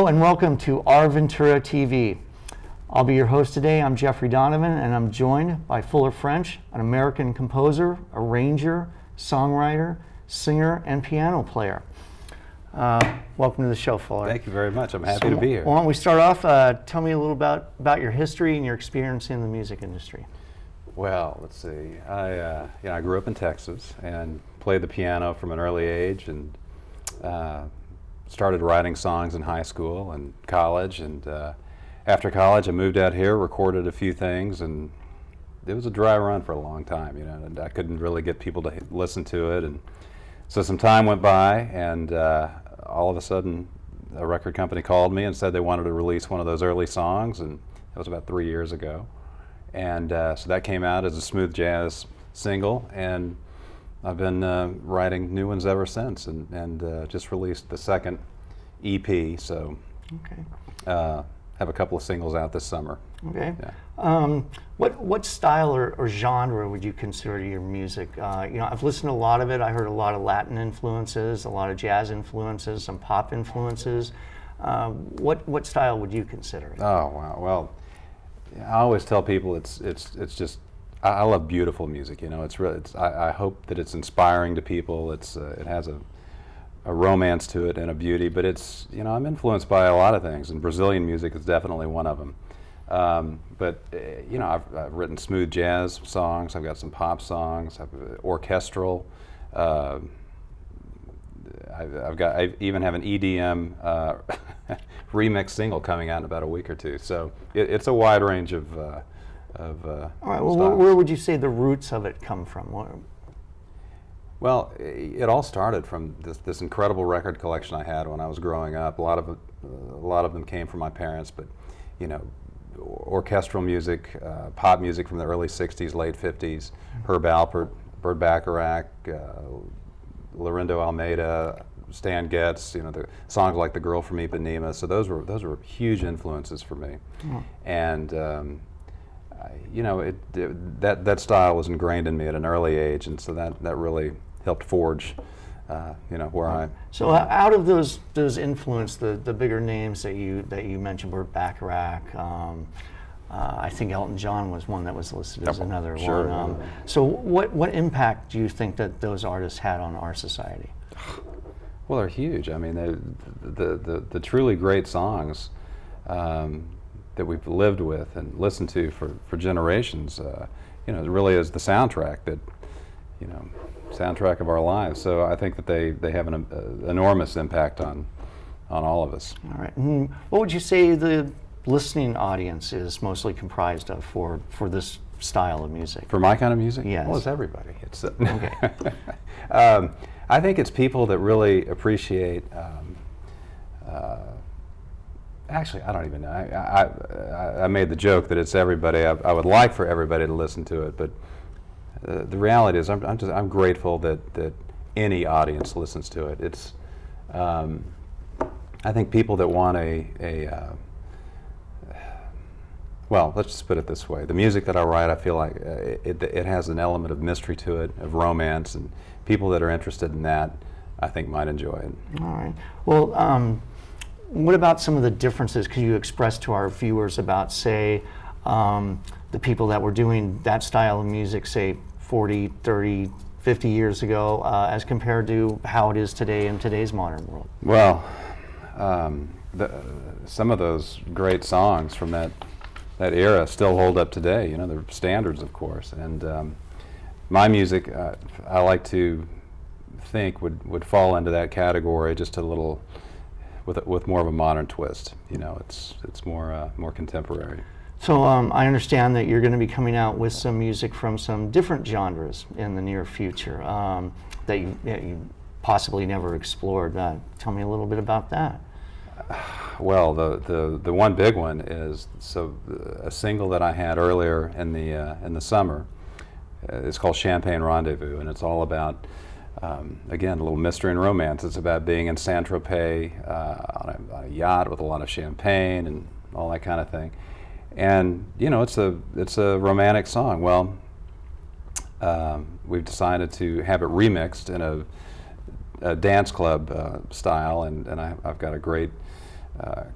Hello and welcome to Our Ventura TV. I'll be your host today. I'm Jeff Donovan and I'm joined by Fuller French, an American composer, arranger, songwriter, singer, and piano player. Welcome to the show, Fuller. Thank you very much. I'm happy to be here. Why don't we start off, tell me a little about your history and your experience in the music industry. Well, let's see. I grew up in Texas and played the piano from an early age, and started writing songs in high school and college. And after college, I moved out here, recorded a few things, and it was a dry run for a long time, you know, and I couldn't really get people to listen to it. And so some time went by, and all of a sudden, a record company called me and said they wanted to release one of those early songs, and that was about 3 years ago. And so that came out as a smooth jazz single, and I've been writing new ones ever since, and just released the second EP, so have a couple of singles out this summer. Okay. Yeah. What style or genre would you consider your music? You know, I've listened to a lot of it. I heard a lot of Latin influences, a lot of jazz influences, some pop influences. What style would you consider it? Oh wow! Well, I always tell people it's just I love beautiful music. You know, I hope that it's inspiring to people. It has a romance to it and a beauty, but it's, you know, I'm influenced by a lot of things, and Brazilian music is definitely one of them. You know, I've written smooth jazz songs. I've got some pop songs. I've orchestral. I even have an EDM remix single coming out in about a week or two. So it's a wide range of all right. Well, where would you say the roots of it come from? Well, it all started from this incredible record collection I had when I was growing up. A lot of them came from my parents, but you know, orchestral music, pop music from the early '60s, late '50s, Herb Alpert, Burt Bacharach, Laurindo Almeida, Stan Getz. You know, the songs like "The Girl from Ipanema." So those were huge influences for me, and you know, that style was ingrained in me at an early age, and so that really helped forge, you know, where I. So out of those influence, the bigger names that you mentioned, Burt Bacharach, I think Elton John was one that was listed as another sure. one. So what impact do you think that those artists had on our society? Well, they're huge. I mean, the truly great songs that we've lived with and listened to for generations, you know, it really is the soundtrack that, you know, soundtrack of our lives. So I think that they have an enormous impact on all of us. All right. And what would you say the listening audience is mostly comprised of for this style of music? For my kind of music? Yes. Well, it's everybody. It's okay. I think it's people that really appreciate. Actually, I don't even know. I made the joke that it's everybody. I would like for everybody to listen to it, but the reality is, I'm grateful that any audience listens to it. It's I think people that want well, let's just put it this way: the music that I write, I feel like it has an element of mystery to it, of romance, and people that are interested in that, I think, might enjoy it. All right. Well. What about some of the differences could you express to our viewers about, say, the people that were doing that style of music, say, 40, 30, 50 years ago, as compared to how it is today in today's modern world? Well, some of those great songs from that era still hold up today. You know, they're standards, of course. And my music, I like to think, would fall into that category just a little. With more of a modern twist, you know, it's more contemporary. So I understand that you're going to be coming out with some music from some different genres in the near future that you possibly never explored. Tell me a little bit about that. Well, the one big one is a single that I had earlier in the summer. It's called Champagne Rendezvous, and it's all about. Again, a little mystery and romance. It's about being in Saint-Tropez on a yacht with a lot of champagne and all that kind of thing. And you know, it's a romantic song. Well, we've decided to have it remixed in a dance club style, and I've got a great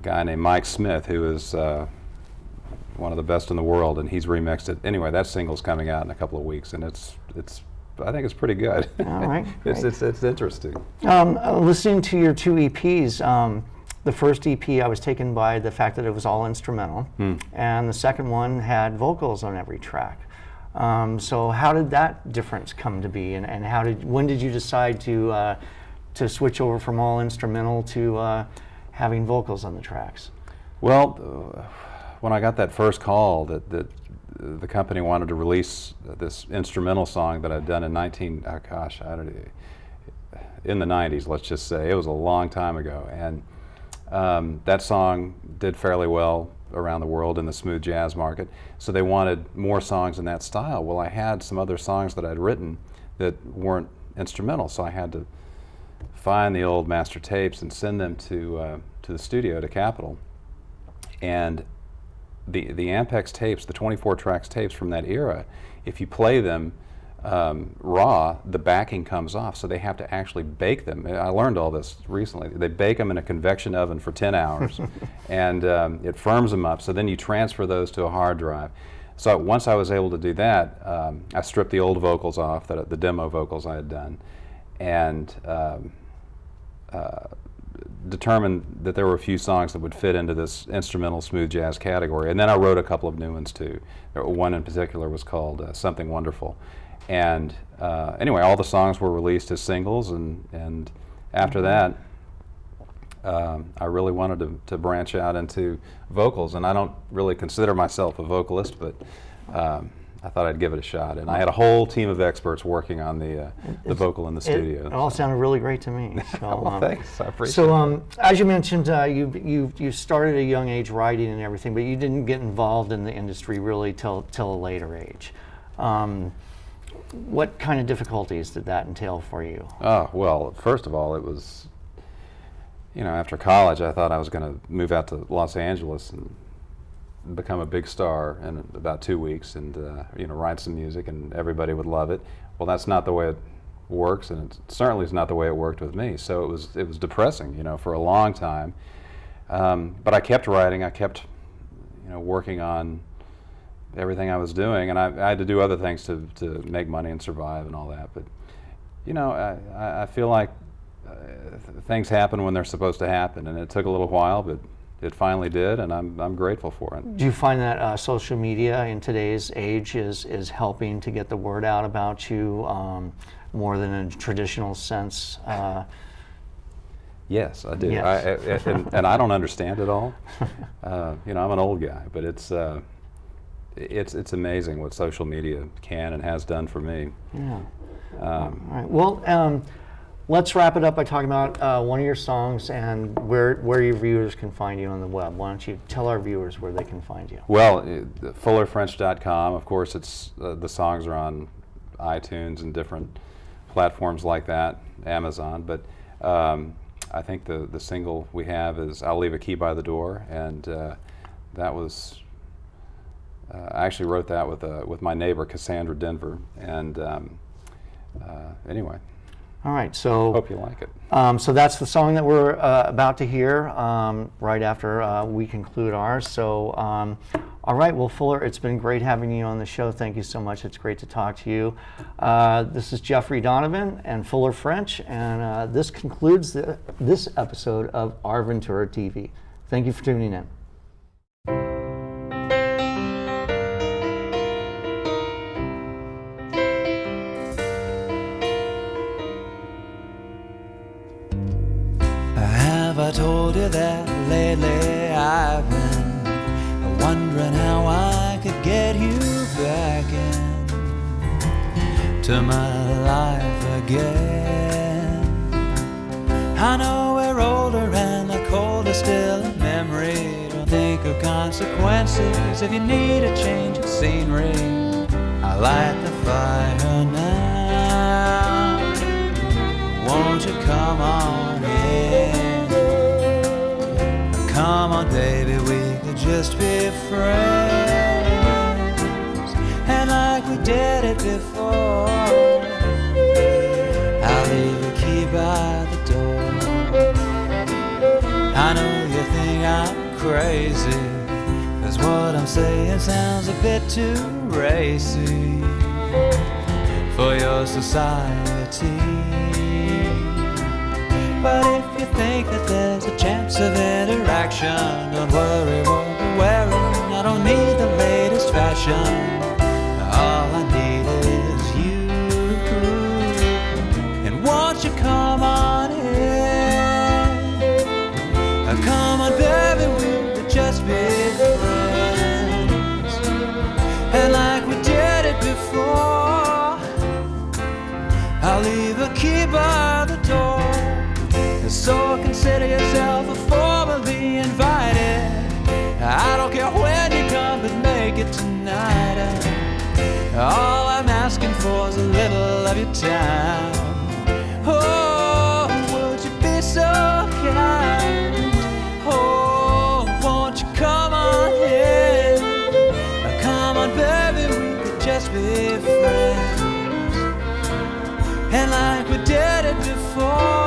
guy named Mike Smith, who is one of the best in the world, and he's remixed it. Anyway, that single's coming out in a couple of weeks, and I think it's pretty good. All right, it's interesting. Listening to your two EPs, the first EP I was taken by the fact that it was all instrumental, and the second one had vocals on every track. So how did that difference come to be, and when did you decide to switch over from all instrumental to having vocals on the tracks? Well, when I got that first call that the company wanted to release this instrumental song that I'd done in in the 90s, let's just say. It was a long time ago, and that song did fairly well around the world in the smooth jazz market, so they wanted more songs in that style. Well, I had some other songs that I'd written that weren't instrumental, so I had to find the old master tapes and send them to the studio, to Capitol. And the Ampex tapes, the 24 tracks tapes from that era, if you play them raw, the backing comes off, so they have to actually bake them. I learned all this recently. They bake them in a convection oven for 10 hours, and it firms them up, so then you transfer those to a hard drive. So once I was able to do that, I stripped the old vocals off, the demo vocals I had done, and determined that there were a few songs that would fit into this instrumental smooth jazz category. And then I wrote a couple of new ones too. One in particular was called Something Wonderful. And anyway, all the songs were released as singles, and after that, I really wanted to branch out into vocals. And I don't really consider myself a vocalist, but I thought I'd give it a shot, and I had a whole team of experts working on the vocal in the studio. It all sounded really great to me. So, well, thanks. I appreciate it. So, as you mentioned, you started at a young age writing and everything, but you didn't get involved in the industry really till a later age. What kind of difficulties did that entail for you? Oh, well, first of all, it was, after college, I thought I was going to move out to Los Angeles and become a big star in about 2 weeks, and write some music and everybody would love it. Well, that's not the way it works, and it certainly is not the way it worked with me. So it was depressing, for a long time. But I kept writing. I kept, working on everything I was doing, and I had to do other things to make money and survive and all that. But I feel like things happen when they're supposed to happen, and it took a little while, but it finally did, and I'm grateful for it. Do you find that social media in today's age is helping to get the word out about you more than in a traditional sense? Yes, I do. Yes. And I don't understand it all. I'm an old guy, but it's amazing what social media can and has done for me. Yeah. All right. Well, let's wrap it up by talking about one of your songs and where your viewers can find you on the web. Why don't you tell our viewers where they can find you? Well, FullerFrench.com. Of course, it's the songs are on iTunes and different platforms like that, Amazon. But I think the single we have is "I'll Leave a Key by the Door," and that was I actually wrote that with my neighbor Cassandra Denver. And anyway. All right, so hope you like it. So that's the song that we're about to hear right after we conclude ours. So, all right, well, Fuller, it's been great having you on the show. Thank you so much. It's great to talk to you. This is Jeffrey Donovan and Fuller French, and this concludes this episode of Our Ventura TV. Thank you for tuning in. I told you that lately I've been wondering how I could get you back into my life again. I know we're older and the cold is still a memory. Don't think of consequences if you need a change of scenery. I light the fire now. Won't you come on in? Come on, baby, we could just be friends, and like we did it before. I'll leave a key by the door. I know you think crazy, 'cause what I'm saying sounds a bit too racy for your society. But if you think that there's a chance of interaction, don't worry what you're wearing. I don't need the latest fashion. All I need is you. And won't you come on in? Come on, baby, we could just be friends. And like we did it before, I'll leave a key by the door. So consider yourself formally invited. I don't care when you come, but make it tonight. And all I'm asking for is a little of your time. Oh, would you be so kind? Oh, won't you come on in? Come on, baby, we could just be friends. And like we did it before,